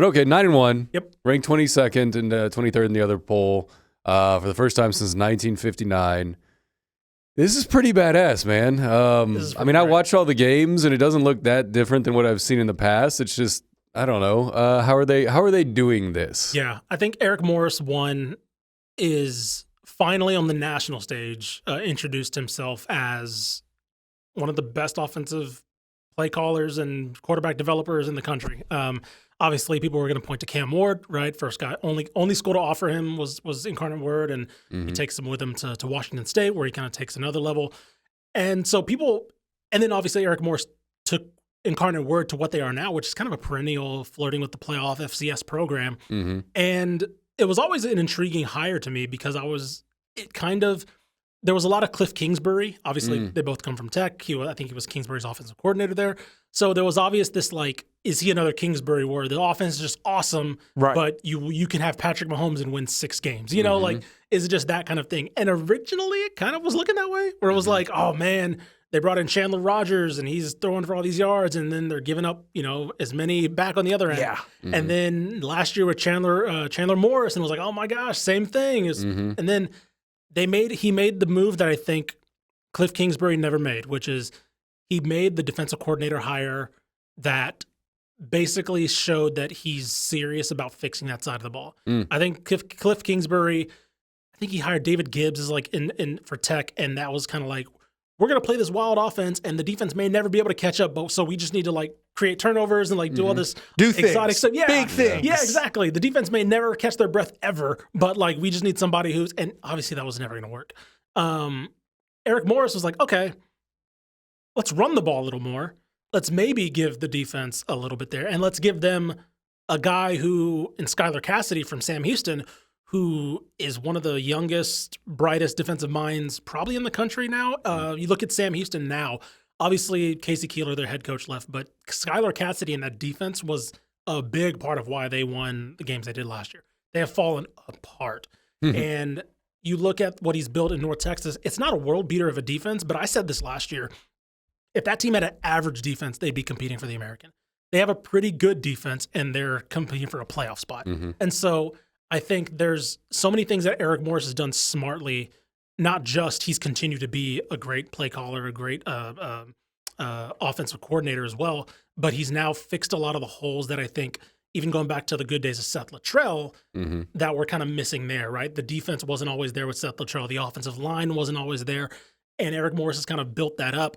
But okay, 9-1. Yep. Ranked 22nd and 23rd in the other poll for the first time since 1959. This is pretty badass, man. I mean, I watched all the games, and it doesn't look that different than what I've seen in the past. It's just, I don't know. How are they doing this? Yeah, I think Eric Morris is finally on the national stage introduced himself as one of the best offensive play callers and quarterback developers in the country. Obviously, people were going to point to Cam Ward, right? First guy, only school to offer him was Incarnate Word, and he takes him with him to Washington State, where he kind of takes another level. And so and then obviously Eric Morris took Incarnate Word to what they are now, which is kind of a perennial flirting with the playoff FCS program. And it was always an intriguing hire to me because there was a lot of Cliff Kingsbury. Obviously, they both come from Tech. I think he was Kingsbury's offensive coordinator there. So there was obvious this, like, is he another Kingsbury where the offense is just awesome, right, but you can have Patrick Mahomes and win 6 games? You know, like, is it just that kind of thing? And originally it kind of was looking that way, where it was like, oh, man, they brought in Chandler Rogers and he's throwing for all these yards, and then they're giving up, as many back on the other end. Yeah. And then last year with Chandler Morris, and it was like, oh my gosh, same thing. And then he made the move that I think Cliff Kingsbury never made, which is he made the defensive coordinator hire that basically showed that he's serious about fixing that side of the ball. I think Cliff Kingsbury, I think he hired David Gibbs as like in for Tech, and that was kind of like, we're going to play this wild offense, and the defense may never be able to catch up, but so we just need to like create turnovers and like do all this exotic stuff. Yeah, big things. Yeah, exactly. The defense may never catch their breath ever, but like we just need somebody and obviously that was never going to work. Eric Morris was like, okay, let's run the ball a little more. Let's maybe give the defense a little bit there, and let's give them a guy who, in Skylar Cassidy from Sam Houston, who is one of the youngest, brightest defensive minds probably in the country now. You look at Sam Houston now, obviously Casey Keeler, their head coach, left, but Skylar Cassidy and that defense was a big part of why they won the games they did last year. They have fallen apart. And you look at what he's built in North Texas, it's not a world beater of a defense, but I said this last year. If that team had an average defense, they'd be competing for the American. They have a pretty good defense, and they're competing for a playoff spot. And so I think there's so many things that Eric Morris has done smartly, not just he's continued to be a great play caller, a great offensive coordinator as well, but he's now fixed a lot of the holes that I think, even going back to the good days of Seth Luttrell, that were kind of missing there, right? The defense wasn't always there with Seth Luttrell. The offensive line wasn't always there. And Eric Morris has kind of built that up.